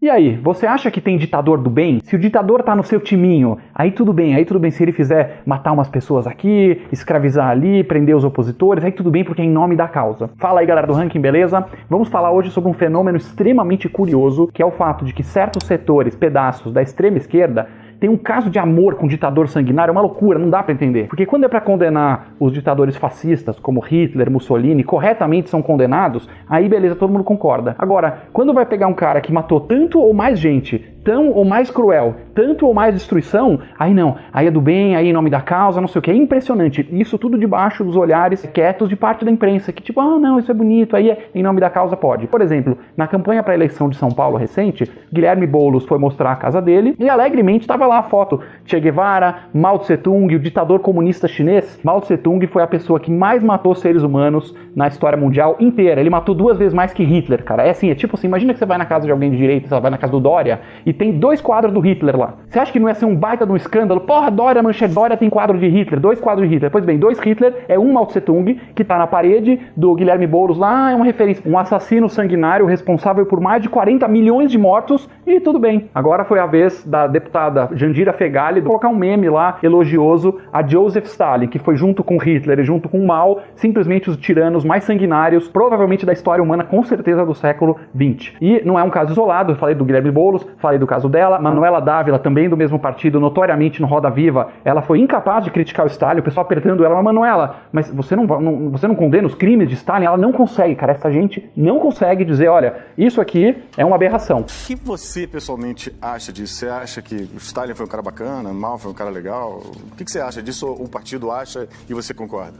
E aí, você acha que tem ditador do bem? Se o ditador tá no seu timinho, aí tudo bem se ele fizer matar umas pessoas aqui, escravizar ali, prender os opositores, aí tudo bem porque é em nome da causa. Fala aí galera do Ranking, beleza? Vamos falar hoje sobre um fenômeno extremamente curioso, que é o fato de que certos setores, pedaços da extrema esquerda, tem um caso de amor com um ditador sanguinário, é uma loucura, não dá pra entender. Porque quando é pra condenar os ditadores fascistas, como Hitler, Mussolini, corretamente são condenados, aí beleza, todo mundo concorda. Agora, quando vai pegar um cara que matou tanto ou mais gente, tão ou mais cruel, tanto ou mais destruição, aí não, aí é do bem, aí em nome da causa, não sei o que, é impressionante. Isso tudo debaixo dos olhares quietos de parte da imprensa, que tipo, ah não, isso é bonito, aí é, em nome da causa pode. Por exemplo, na campanha para a eleição de São Paulo recente, Guilherme Boulos foi mostrar a casa dele e alegremente estava lá a foto, Che Guevara, Mao Tse Tung, o ditador comunista chinês. Mao Tse Tung foi a pessoa que mais matou seres humanos na história mundial inteira, ele matou 2 vezes mais que Hitler, cara, é assim, é tipo assim, imagina que você vai na casa de alguém de direita, você vai na casa do Dória, e tem 2 quadros do Hitler lá. Você acha que não ia ser um baita de um escândalo? Porra, Dória, manchete, Dória tem quadro de Hitler, 2 quadros de Hitler. Pois bem, 2 Hitler é um Mao Tse Tung, que tá na parede do Guilherme Boulos lá, é uma referência. Um assassino sanguinário responsável por mais de 40 milhões de mortos, e tudo bem. Agora foi a vez da deputada Jandira Fegali colocar um meme lá, elogioso, a Joseph Stalin, que foi junto com Hitler e junto com Mao, simplesmente os tiranos mais sanguinários, provavelmente da história humana, com certeza do século XX. E não é um caso isolado, eu falei do Guilherme Boulos, falei do caso dela, Manuela Dávila, também do mesmo partido, notoriamente no Roda Viva, ela foi incapaz de criticar o Stalin, o pessoal apertando ela, Manuela, mas você não condena os crimes de Stalin? Ela não consegue, cara, essa gente não consegue dizer, olha, isso aqui é uma aberração. O que você pessoalmente acha disso? Você acha que o Stalin foi um cara bacana, Mao foi um cara legal? O que você acha disso? O partido acha e você concorda?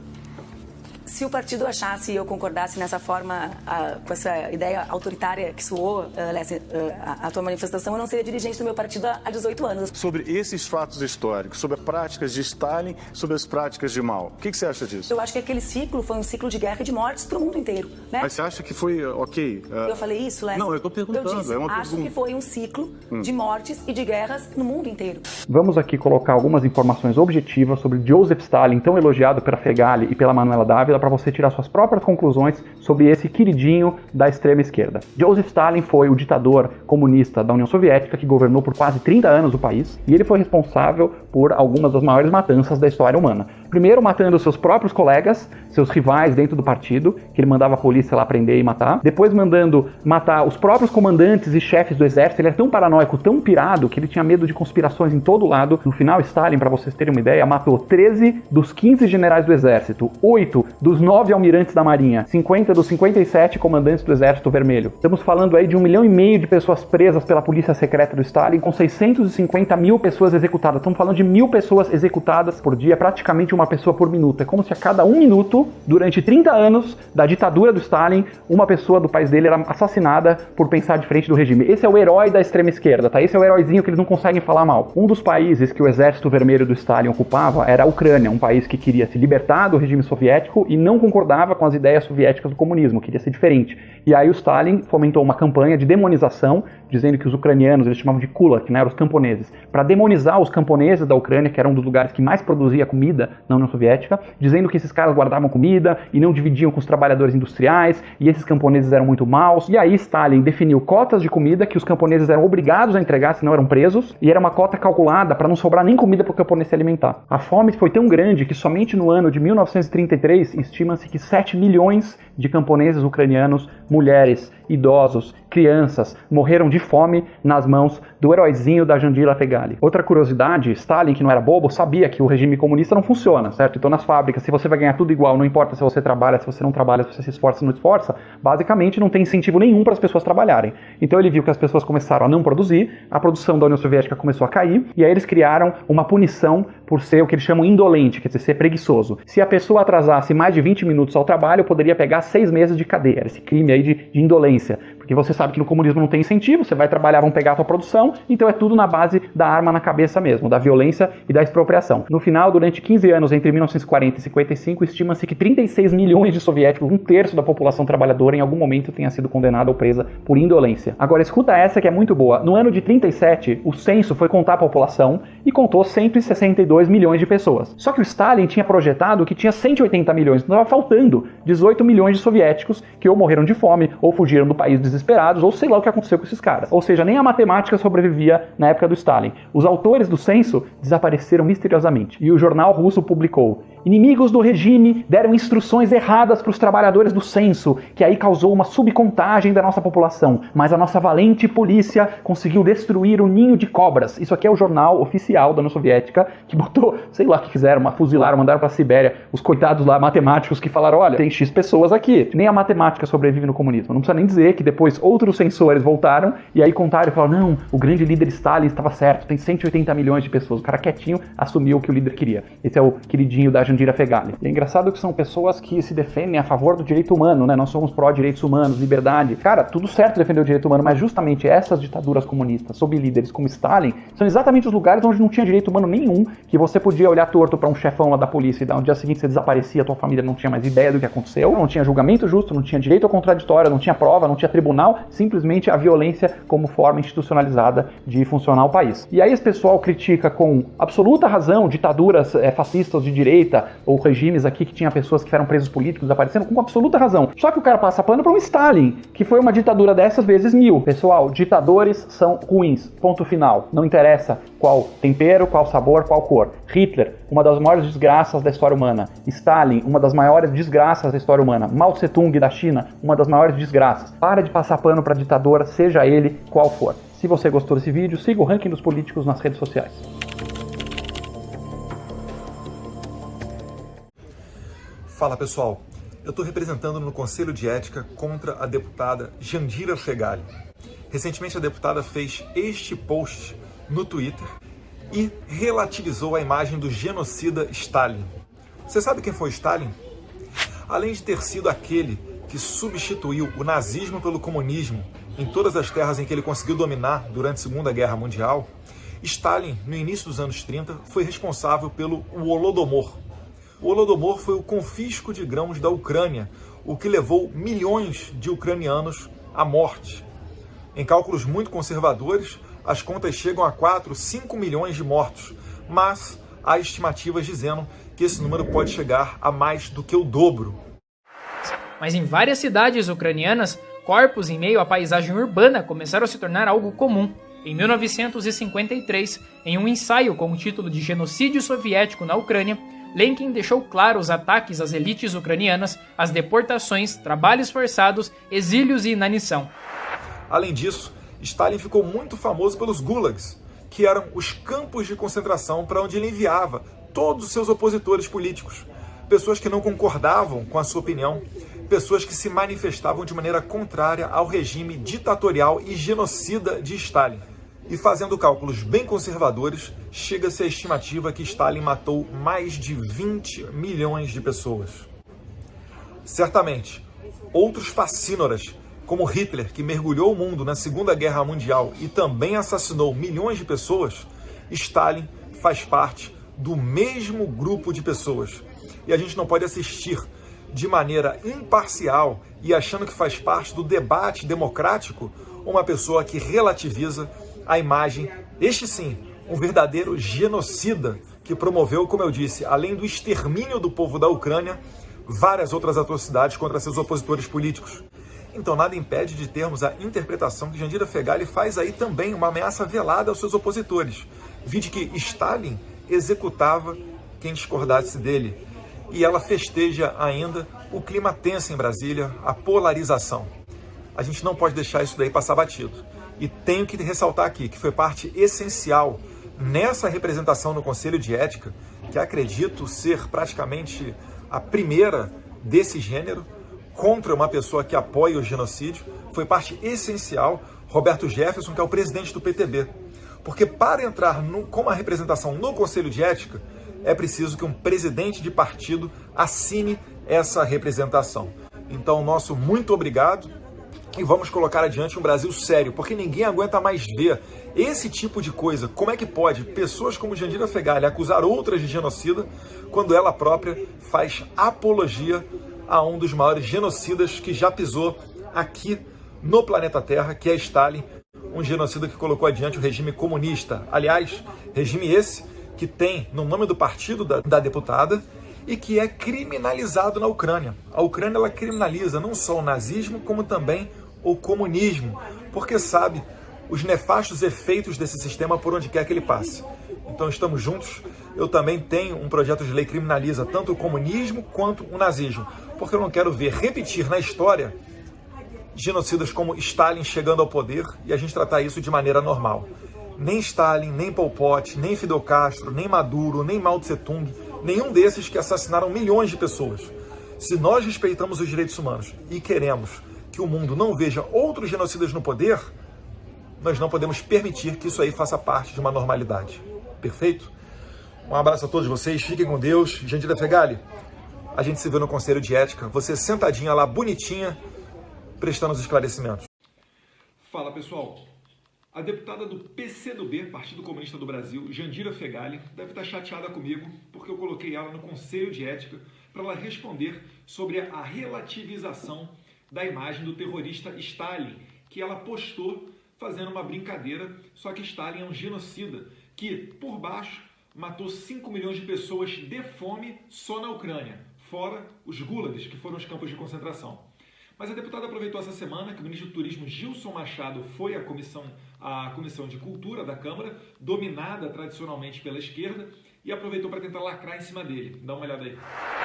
Se o partido achasse e eu concordasse nessa forma, com essa ideia autoritária que soou, a tua manifestação, eu não seria dirigente do meu partido há 18 anos. Sobre esses fatos históricos, sobre as práticas de Stalin, sobre as práticas de Mao, o que você acha disso? Eu acho que aquele ciclo foi um ciclo de guerra e de mortes para o mundo inteiro, né? Mas você acha que foi ok? Eu falei isso, Léo? Não, eu estou perguntando. Eu disse, acho que foi um ciclo de mortes e de guerras no mundo inteiro. Vamos aqui colocar algumas informações objetivas sobre Joseph Stalin, tão elogiado pela Fegali e pela Manuela Dávila, para você tirar suas próprias conclusões sobre esse queridinho da extrema esquerda. Joseph Stalin foi o ditador comunista da União Soviética que governou por quase 30 anos o país, e ele foi responsável por algumas das maiores matanças da história humana. Primeiro matando seus próprios colegas, seus rivais dentro do partido, que ele mandava a polícia lá prender e matar. Depois mandando matar os próprios comandantes e chefes do exército. Ele era tão paranoico, tão pirado, que ele tinha medo de conspirações em todo lado. No final, Stalin, para vocês terem uma ideia, matou 13 dos 15 generais do exército, 8 dos 9 almirantes da marinha, 50 dos 57 comandantes do exército vermelho. Estamos falando aí de 1,5 milhão de pessoas presas pela polícia secreta do Stalin, com 650 mil pessoas executadas. Estamos falando de 1.000 pessoas executadas por dia, praticamente uma pessoa por minuto. É como se a cada 1 minuto, durante 30 anos da ditadura do Stalin, uma pessoa do país dele era assassinada por pensar diferente do regime. Esse é o herói da extrema esquerda, tá? Esse é o heróizinho que eles não conseguem falar mal. Um dos países que o exército vermelho do Stalin ocupava era a Ucrânia, um país que queria se libertar do regime soviético e não concordava com as ideias soviéticas do comunismo, queria ser diferente. E aí o Stalin fomentou uma campanha de demonização, dizendo que os ucranianos, eles chamavam de kulak, né, eram os camponeses, para demonizar os camponeses da Ucrânia, que era um dos lugares que mais produzia comida na União Soviética, dizendo que esses caras guardavam comida e não dividiam com os trabalhadores industriais, e esses camponeses eram muito maus. E aí Stalin definiu cotas de comida que os camponeses eram obrigados a entregar, senão eram presos, e era uma cota calculada para não sobrar nem comida para o camponês se alimentar. A fome foi tão grande que somente no ano de 1933 estima-se que 7 milhões de camponeses ucranianos, mulheres, idosos, crianças, morreram de fome nas mãos do heróizinho da Jandira Fegali. Outra curiosidade, Stalin, que não era bobo, sabia que o regime comunista não funciona, certo? Então nas fábricas, se você vai ganhar tudo igual, não importa se você trabalha, se você não trabalha, se você se esforça ou não esforça, basicamente não tem incentivo nenhum para as pessoas trabalharem. Então ele viu que as pessoas começaram a não produzir, a produção da União Soviética começou a cair, e aí eles criaram uma punição por ser o que eles chamam indolente, quer dizer, ser preguiçoso. Se a pessoa atrasasse mais de 20 minutos ao trabalho, poderia pegar 6 meses de cadeia, esse crime aí de indolência. Porque você sabe que no comunismo não tem incentivo, você vai trabalhar, vão pegar a tua produção, então é tudo na base da arma na cabeça mesmo, da violência e da expropriação. No final, durante 15 anos, entre 1940 e 55, estima-se que 36 milhões de soviéticos, 1/3 da população trabalhadora, em algum momento tenha sido condenada ou presa por indolência. Agora, escuta essa que é muito boa. No ano de 37, o censo foi contar a população e contou 162 milhões de pessoas. Só que o Stalin tinha projetado que tinha 180 milhões, então estava faltando 18 milhões de soviéticos que ou morreram de fome ou fugiram do país desesperados, ou sei lá o que aconteceu com esses caras. Ou seja, nem a matemática sobrevivia na época do Stalin. Os autores do censo desapareceram misteriosamente. E o jornal russo publicou: inimigos do regime deram instruções erradas para os trabalhadores do censo, que aí causou uma subcontagem da nossa população. Mas a nossa valente polícia conseguiu destruir o ninho de cobras. Isso aqui é o jornal oficial da União Soviética, que botou, sei lá o que fizeram, fuzilaram, mandaram para a Sibéria, os coitados lá matemáticos que falaram: olha, tem X pessoas aqui. Nem a matemática sobrevive no comunismo. Não precisa nem dizer que depois outros censores voltaram e aí contaram e falaram: não, o grande líder Stalin estava certo, tem 180 milhões de pessoas. O cara quietinho assumiu o que o líder queria. Esse é o queridinho da Jandira Fegali. E é engraçado que são pessoas que se defendem a favor do direito humano, né? Nós somos pró-direitos humanos, liberdade. Cara, tudo certo defender o direito humano, mas justamente essas ditaduras comunistas, sob líderes como Stalin, são exatamente os lugares onde não tinha direito humano nenhum, que você podia olhar torto para um chefão lá da polícia e no dia seguinte você desaparecia, a tua família não tinha mais ideia do que aconteceu, não tinha julgamento justo, não tinha direito ao contraditório, não tinha prova, não tinha tribunal, simplesmente a violência como forma institucionalizada de funcionar o país. E aí esse pessoal critica com absoluta razão ditaduras fascistas de direita, ou regimes aqui que tinha pessoas que eram presos políticos desaparecendo, com absoluta razão. Só que o cara passa pano para um Stalin, que foi uma ditadura dessas vezes 1000. Pessoal, ditadores são ruins. Ponto final. Não interessa qual tempero, qual sabor, qual cor. Hitler, uma das maiores desgraças da história humana. Stalin, uma das maiores desgraças da história humana. Mao Tse-tung da China, uma das maiores desgraças. Para de passar pano para ditador, seja ele qual for. Se você gostou desse vídeo, siga o Ranking dos Políticos nas redes sociais. Fala pessoal, eu estou representando no Conselho de Ética contra a deputada Jandira Fegali. Recentemente a deputada fez este post no Twitter e relativizou a imagem do genocida Stalin. Você sabe quem foi Stalin? Além de ter sido aquele que substituiu o nazismo pelo comunismo em todas as terras em que ele conseguiu dominar durante a Segunda Guerra Mundial, Stalin, no início dos anos 30, foi responsável pelo Holodomor. O Holodomor foi o confisco de grãos da Ucrânia, o que levou milhões de ucranianos à morte. Em cálculos muito conservadores, as contas chegam a 4, 5 milhões de mortos, mas há estimativas dizendo que esse número pode chegar a mais do que o dobro. Mas em várias cidades ucranianas, corpos em meio à paisagem urbana começaram a se tornar algo comum. Em 1953, em um ensaio com o título de Genocídio Soviético na Ucrânia, Lenkin deixou claro os ataques às elites ucranianas, as deportações, trabalhos forçados, exílios e inanição. Além disso, Stalin ficou muito famoso pelos gulags, que eram os campos de concentração para onde ele enviava todos os seus opositores políticos, pessoas que não concordavam com a sua opinião, pessoas que se manifestavam de maneira contrária ao regime ditatorial e genocida de Stalin. E fazendo cálculos bem conservadores, chega-se à estimativa que Stalin matou mais de 20 milhões de pessoas. Certamente, outros fascínoras, como Hitler, que mergulhou o mundo na Segunda Guerra Mundial e também assassinou milhões de pessoas, Stalin faz parte do mesmo grupo de pessoas. E a gente não pode assistir de maneira imparcial e achando que faz parte do debate democrático uma pessoa que relativiza a imagem, este sim, um verdadeiro genocida que promoveu, como eu disse, além do extermínio do povo da Ucrânia, várias outras atrocidades contra seus opositores políticos. Então nada impede de termos a interpretação que Jandira Fegali faz aí também uma ameaça velada aos seus opositores. Vide que Stalin executava quem discordasse dele. E ela festeja ainda o clima tenso em Brasília, a polarização. A gente não pode deixar isso daí passar batido. E tenho que ressaltar aqui que foi parte essencial nessa representação no Conselho de Ética, que acredito ser praticamente a primeira desse gênero, contra uma pessoa que apoia o genocídio, foi parte essencial Roberto Jefferson, que é o presidente do PTB. Porque para entrar com uma representação no Conselho de Ética, é preciso que um presidente de partido assine essa representação. Então, nosso muito obrigado. E vamos colocar adiante um Brasil sério, porque ninguém aguenta mais ver esse tipo de coisa. Como é que pode pessoas como Jandira Fegali acusar outras de genocida, quando ela própria faz apologia a um dos maiores genocidas que já pisou aqui no planeta Terra, que é Stalin, um genocida que colocou adiante o regime comunista. Aliás, regime esse que tem no nome do partido da deputada e que é criminalizado na Ucrânia. A Ucrânia ela criminaliza não só o nazismo, como também ou comunismo, porque sabe os nefastos efeitos desse sistema por onde quer que ele passe. Então estamos juntos. Eu também tenho um projeto de lei que criminaliza tanto o comunismo quanto o nazismo, porque eu não quero ver repetir na história genocidas como Stalin chegando ao poder e a gente tratar isso de maneira normal. Nem Stalin, nem Pol Pot, nem Fidel Castro, nem Maduro, nem Mao Tse Tung, nenhum desses que assassinaram milhões de pessoas. Se nós respeitamos os direitos humanos e queremos que o mundo não veja outros genocidas no poder, nós não podemos permitir que isso aí faça parte de uma normalidade. Perfeito? Um abraço a todos vocês, fiquem com Deus. Jandira Fegali, a gente se vê no Conselho de Ética, você sentadinha lá, bonitinha, prestando os esclarecimentos. Fala, pessoal. A deputada do PCdoB, Partido Comunista do Brasil, Jandira Fegali, deve estar chateada comigo porque eu coloquei ela no Conselho de Ética para ela responder sobre a relativização da imagem do terrorista Stalin, que ela postou fazendo uma brincadeira, só que Stalin é um genocida que, por baixo, matou 5 milhões de pessoas de fome só na Ucrânia, fora os gulags, que foram os campos de concentração. Mas a deputada aproveitou essa semana que o ministro do Turismo Gilson Machado foi à Comissão de Cultura da Câmara, dominada tradicionalmente pela esquerda, e aproveitou para tentar lacrar em cima dele. Dá uma olhada aí.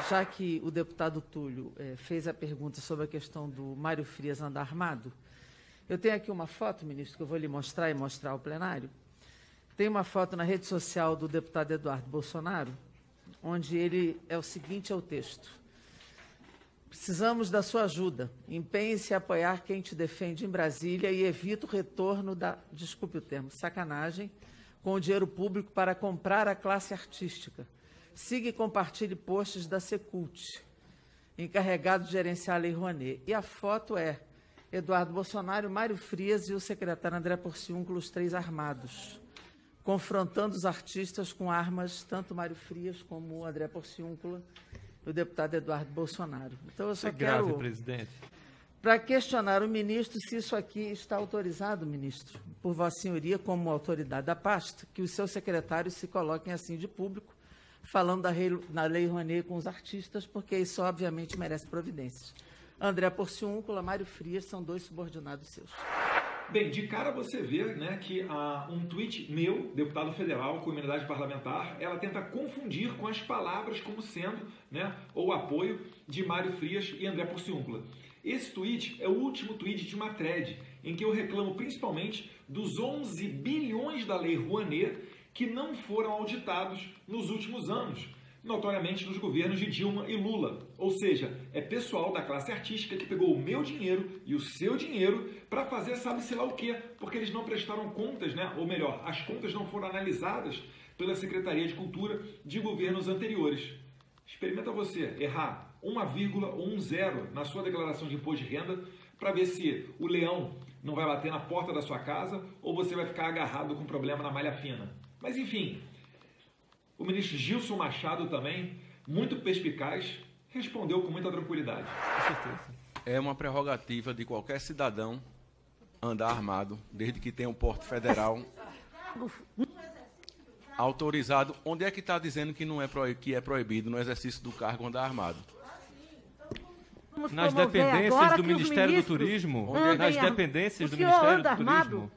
Já que o deputado Túlio fez a pergunta sobre a questão do Mário Frias andar armado, eu tenho aqui uma foto, ministro, que eu vou lhe mostrar e mostrar ao plenário. Tem uma foto na rede social do deputado Eduardo Bolsonaro, onde ele é o seguinte, é o texto: precisamos da sua ajuda. Empenhe-se em apoiar quem te defende em Brasília e evita o retorno da, desculpe o termo, sacanagem, com o dinheiro público para comprar a classe artística. Siga e compartilhe posts da Secult, encarregado de gerenciar a Lei Rouanet. E a foto é Eduardo Bolsonaro, Mário Frias e o secretário André Porciúncula, os três armados, confrontando os artistas com armas, tanto Mário Frias como o André Porciúncula e o deputado Eduardo Bolsonaro. Então, eu só quero, grave, presidente, para questionar o ministro se isso aqui está autorizado, ministro, por Vossa Senhoria, como autoridade da pasta, que os seus secretários se coloquem assim de público, falando da Lei Rouanet com os artistas, porque isso, obviamente, merece providências. André Porciúncula, Mário Frias são dois subordinados seus. Bem, de cara você vê, né, que um tweet meu, deputado federal com imunidade parlamentar, ela tenta confundir com as palavras como sendo, né, o apoio de Mário Frias e André Porciúncula. Esse tweet é o último tweet de uma thread em que eu reclamo principalmente dos 11 bilhões da Lei Rouanet que não foram auditados nos últimos anos, notoriamente nos governos de Dilma e Lula. Ou seja, é pessoal da classe artística que pegou o meu dinheiro e o seu dinheiro para fazer sabe-se lá o quê, porque eles não prestaram contas, né? Ou melhor, as contas não foram analisadas pela Secretaria de Cultura de governos anteriores. Experimenta você errar 1,1 ou 1,0 na sua declaração de imposto de renda para ver se o leão não vai bater na porta da sua casa ou você vai ficar agarrado com problema na malha fina. Mas enfim, o ministro Gilson Machado também, muito perspicaz, respondeu com muita tranquilidade. Com certeza. É uma prerrogativa de qualquer cidadão andar armado, desde que tenha um porte federal autorizado. Onde é que está dizendo que não é que é proibido no exercício do cargo andar armado? Nas dependências do Ministério do Turismo? Nas dependências do Ministério do Turismo?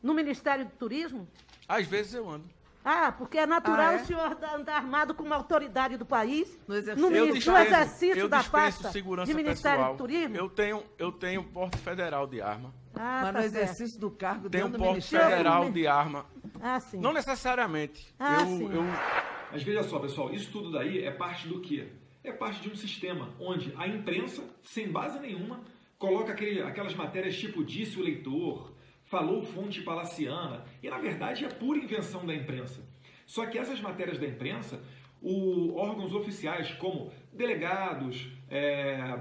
No Ministério do Turismo? Às vezes eu ando. Ah, porque é natural o senhor andar armado com uma autoridade do país, no exercício da pasta de Ministério do Turismo? Eu tenho porte federal de arma. Mas no exercício do cargo tem um porte federal de arma. Sim. Não necessariamente. Mas veja só, pessoal, isso tudo daí é parte do quê? É parte de um sistema onde a imprensa, sem base nenhuma, coloca aquelas matérias tipo disse o leitor, falou fonte palaciana, e na verdade é pura invenção da imprensa. Só que essas matérias da imprensa, órgãos oficiais como delegados,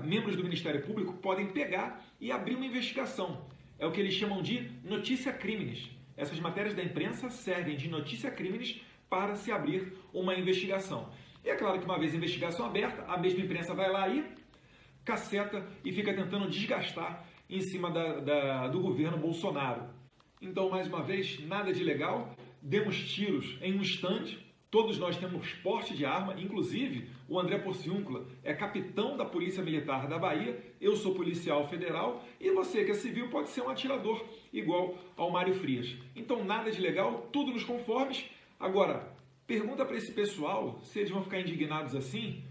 membros do Ministério Público podem pegar e abrir uma investigação. É o que eles chamam de notícia crimes. Essas matérias da imprensa servem de notícia crimes para se abrir uma investigação. E é claro que uma vez a investigação aberta, a mesma imprensa vai lá e caceta e fica tentando desgastar em cima do governo Bolsonaro. Então, mais uma vez, nada de legal. Demos tiros em um stand Todos nós temos porte de arma, inclusive o André Porciúncula é capitão da Polícia Militar da Bahia, eu sou policial federal e você que é civil pode ser um atirador igual ao Mário Frias. Então nada de legal, tudo nos conformes. Agora, pergunta para esse pessoal se eles vão ficar indignados assim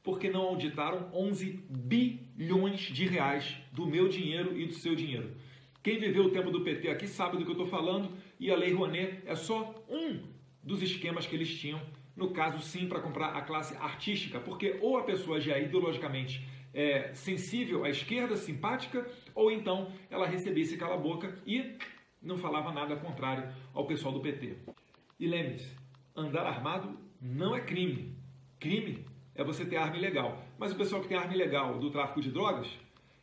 porque não auditaram 11 bilhões de reais do meu dinheiro e do seu dinheiro. Quem viveu o tempo do PT aqui sabe do que eu estou falando e a Lei Rouanet é só um dos esquemas que eles tinham, no caso sim, para comprar a classe artística, porque ou a pessoa já é ideologicamente sensível à esquerda, simpática, ou então ela recebia esse cala-boca e não falava nada contrário ao pessoal do PT. E lembre-se, andar armado não é crime. Crime é você ter arma ilegal. Mas o pessoal que tem arma ilegal do tráfico de drogas,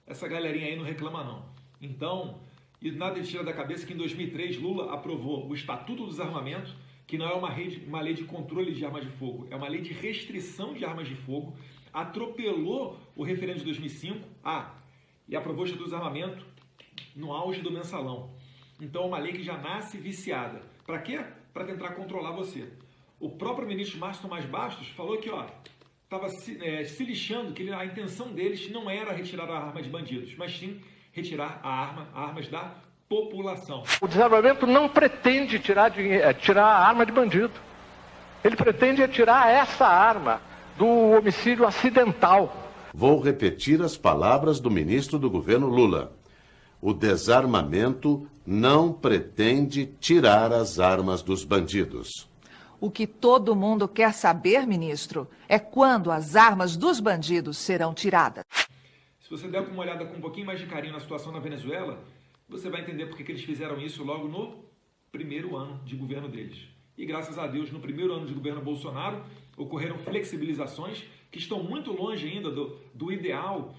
essa galerinha aí não reclama não. Então, e nada de tirar da cabeça que em 2003 Lula aprovou o Estatuto do Desarmamento, que não é uma lei de controle de armas de fogo, é uma lei de restrição de armas de fogo, atropelou o referendo de 2005, e aprovou o Estatuto do Desarmamento no auge do mensalão. Então é uma lei que já nasce viciada. Para quê? Para tentar controlar você. O próprio ministro Márcio Tomás Bastos falou que estava se lixando, que a intenção deles não era retirar a arma de bandidos, mas sim retirar armas da população. O desarmamento não pretende tirar a arma de bandido. Ele pretende tirar essa arma do homicídio acidental. Vou repetir as palavras do ministro do governo Lula. O desarmamento não pretende tirar as armas dos bandidos. O que todo mundo quer saber, ministro, é quando as armas dos bandidos serão tiradas. Se você der uma olhada com um pouquinho mais de carinho na situação na Venezuela, você vai entender porque que eles fizeram isso logo no primeiro ano de governo deles. E graças a Deus, no primeiro ano de governo Bolsonaro, ocorreram flexibilizações que estão muito longe ainda do ideal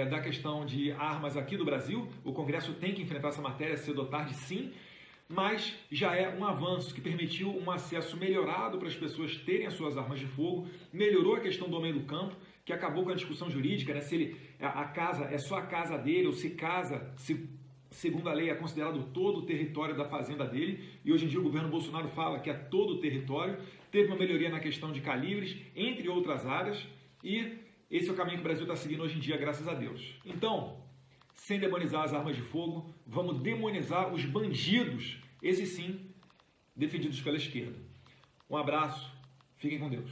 da questão de armas aqui do Brasil. O Congresso tem que enfrentar essa matéria cedo ou tarde, sim, mas já é um avanço que permitiu um acesso melhorado para as pessoas terem as suas armas de fogo, melhorou a questão do homem do campo, que acabou com a discussão jurídica, né? Se a casa é só a casa dele ou se casa, segundo a lei, é considerado todo o território da fazenda dele, e hoje em dia o governo Bolsonaro fala que é todo o território. Teve uma melhoria na questão de calibres, entre outras áreas, e esse é o caminho que o Brasil está seguindo hoje em dia, graças a Deus. Então, sem demonizar as armas de fogo, vamos demonizar os bandidos, esses sim, defendidos pela esquerda. Um abraço, fiquem com Deus.